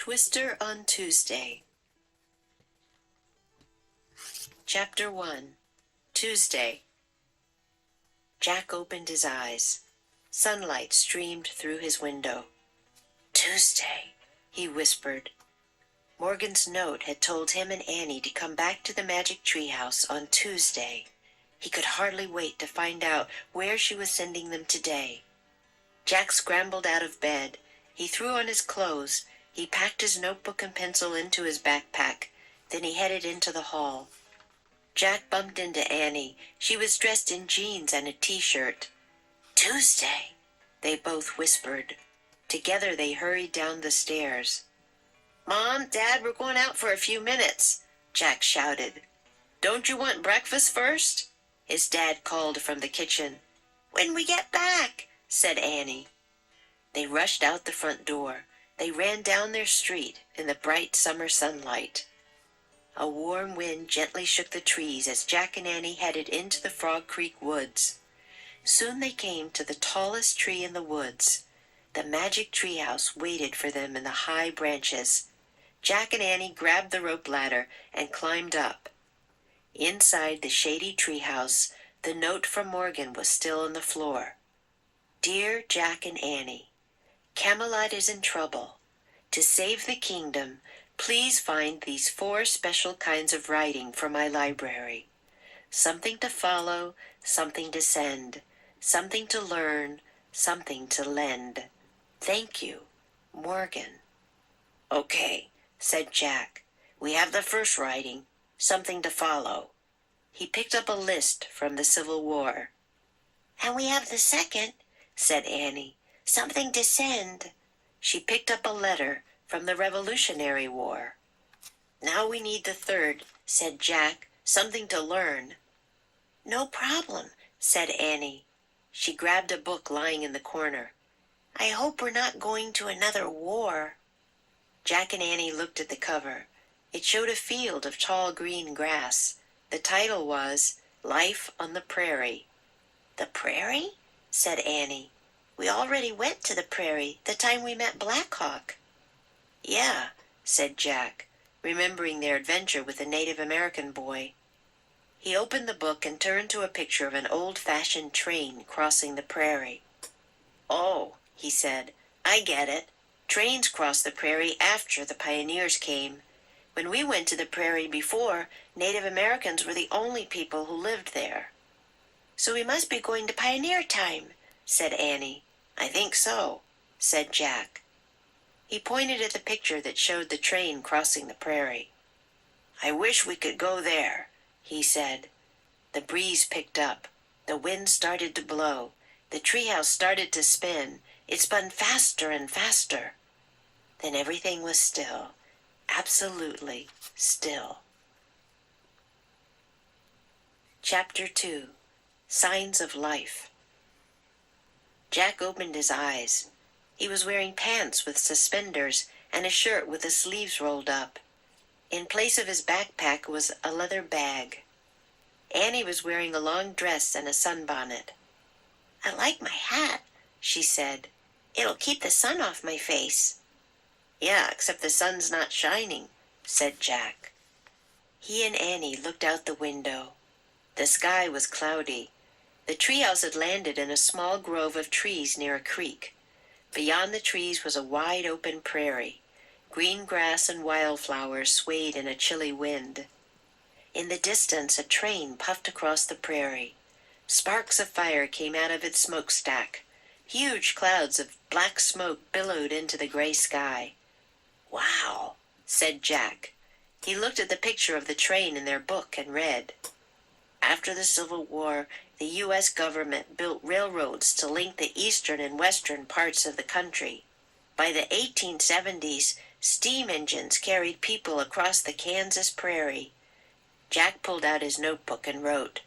Twister on Tuesday. Chapter 1. Tuesday. Jack opened his eyes. Sunlight streamed through his window. "Tuesday," he whispered. Morgan's note had told him and Annie to come back to the magic treehouse on Tuesday. He could hardly wait to find out where she was sending them today. Jack scrambled out of bed. He threw on his clothes. He packed his notebook and pencil into his backpack. Then he headed into the hall. Jack bumped into Annie. She was dressed in jeans and a t-shirt. "Tuesday," they both whispered. Together they hurried down the stairs. "Mom, Dad, we're going out for a few minutes," Jack shouted. "Don't you want breakfast first?" his dad called from the kitchen. "When we get back," said Annie. They rushed out the front door. They ran down their street in the bright summer sunlight. A warm wind gently shook the trees as Jack and Annie headed into the Frog Creek woods. Soon they came to the tallest tree in the woods. The magic treehouse waited for them in the high branches. Jack and Annie grabbed the rope ladder and climbed up. Inside the shady treehouse, the note from Morgan was still on the floor. "Dear Jack and Annie, Camelot is in trouble. To save the kingdom, please find these 4 special kinds of writing for my library. Something to follow, something to send, something to learn, something to lend. Thank you, Morgan." "Okay," said Jack. "We have the first writing, something to follow." He picked up a list from the Civil War. "And we have the second," said Annie. "Something to send." She picked up a letter from the Revolutionary War. "Now we need the third," said Jack. "Something to learn." "No problem," said Annie. She grabbed a book lying in the corner. "I hope we're not going to another war." Jack and Annie looked at the cover. It showed a field of tall green grass. The title was "Life on the Prairie." "The prairie?" said Annie. "We already went to the prairie the time we met Black Hawk." "Yeah," said Jack, remembering their adventure with the Native American boy. He opened the book and turned to a picture of an old-fashioned train crossing the prairie. "Oh," he said, "I get it. Trains crossed the prairie after the pioneers came. When we went to the prairie before, Native Americans were the only people who lived there." "So we must be going to pioneer time," said Annie. "I think so," said Jack. He pointed at the picture that showed the train crossing the prairie. "I wish we could go there," he said. The breeze picked up. The wind started to blow. The treehouse started to spin. It spun faster and faster. Then everything was still, absolutely still. Chapter 2. Signs of Life. Jack opened his eyes. He was wearing pants with suspenders and a shirt with the sleeves rolled up. In place of his backpack was a leather bag. Annie was wearing a long dress and a sunbonnet. "I like my hat," she said. "It'll keep the sun off my face." "Yeah, except the sun's not shining," said Jack. He and Annie looked out the window. The sky was cloudy. The treehouse had landed in a small grove of trees near a creek. Beyond the trees was a wide open prairie. Green grass and wildflowers swayed in a chilly wind. In the distance, a train puffed across the prairie. Sparks of fire came out of its smokestack. Huge clouds of black smoke billowed into the gray sky. "Wow," said Jack. He looked at the picture of the train in their book and read. After the Civil War, the U.S. government built railroads to link the eastern and western parts of the country. By the 1870s, steam engines carried people across the Kansas prairie. Jack pulled out his notebook and wrote,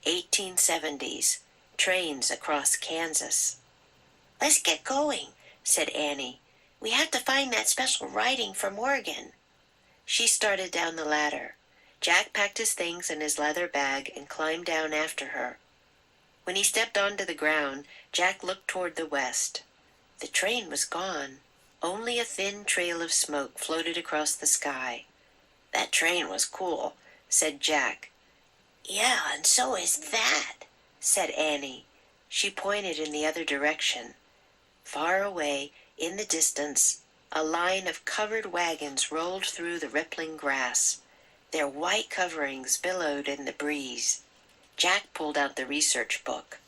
1870s, trains across Kansas. "Let's get going," said Annie. "We have to find that special writing for Morgan." She started down the ladder. Jack packed his things in his leather bag and climbed down after her. When he stepped onto the ground, Jack looked toward the west. The train was gone. Only a thin trail of smoke floated across the sky. "That train was cool," said Jack. "Yeah, and so is that," said Annie. She pointed in the other direction. Far away, in the distance, a line of covered wagons rolled through the rippling grass. Their white coverings billowed in the breeze. Jack pulled out the research book.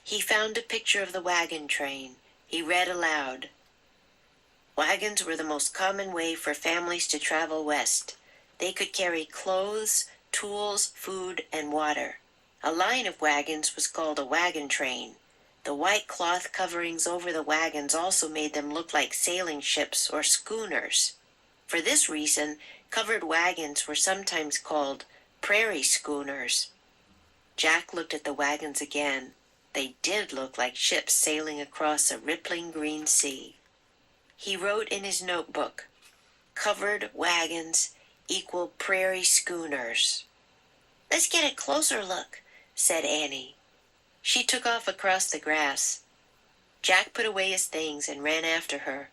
He found a picture of the wagon train. He read aloud. "Wagons were the most common way for families to travel west. They could carry clothes, tools, food, and water. A line of wagons was called a wagon train. The white cloth coverings over the wagons also made them look like sailing ships or schooners. For this reason, covered wagons were sometimes called prairie schooners." Jack looked at the wagons again. They did look like ships sailing across a rippling green sea. He wrote in his notebook, "Covered wagons equal prairie schooners." "Let's get a closer look," said Annie. She took off across the grass. Jack put away his things and ran after her.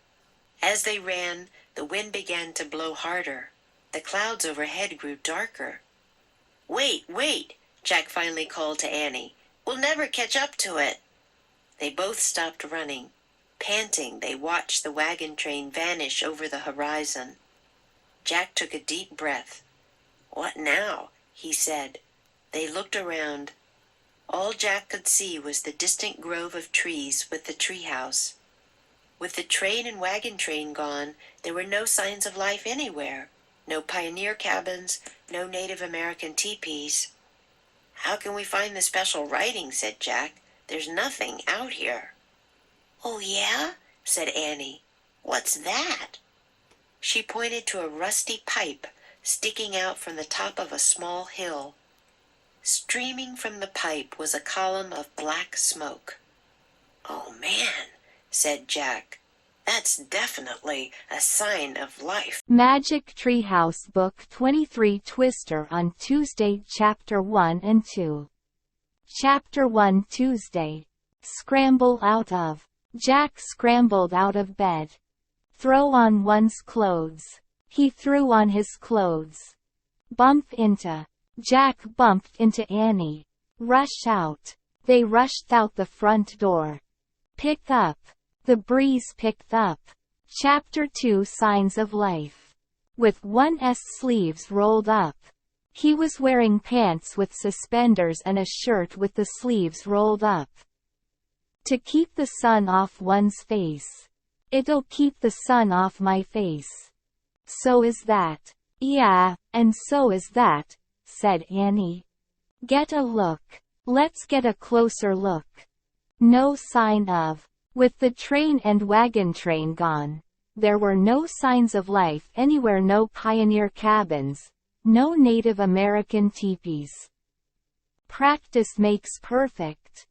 As they ran, the wind began to blow harder. The clouds overhead grew darker. "Wait, wait," Jack finally called to Annie. "We'll never catch up to it." They both stopped running. Panting, they watched the wagon train vanish over the horizon. Jack took a deep breath. "What now?" he said. They looked around. All Jack could see was the distant grove of trees with the treehouse. With the train and wagon train gone, there were no signs of life anywhere. No pioneer cabins, no Native American teepees. "How can we find the special writing?" said Jack. "There's nothing out here." "Oh, yeah?" said Annie. "What's that?" She pointed to a rusty pipe sticking out from the top of a small hill. Streaming from the pipe was a column of black smoke. "Oh, man," said Jack. "That's definitely a sign of life." ㅅ매직트리하우스 Book 23 Twister on Tuesday Chapter 1 and 2. Chapter 1 Tuesday. Scramble out of. Jack scrambled out of bed. Throw on one's clothes. He threw on his clothes. Bump into. Jack bumped into Annie. Rush out. They rushed out the front door. Pick up. The breeze picked up. Chapter 2 Signs of Life. With one's sleeves rolled up. He was wearing pants with suspenders and a shirt with the sleeves rolled up. To keep the sun off one's face. It'll keep the sun off my face. So is that. Yeah, and so is that, said Annie. Get a look. Let's get a closer look. No sign of. With the train and wagon train gone, there were no signs of life anywhere, no pioneer cabins, no Native American teepees. Practice makes perfect.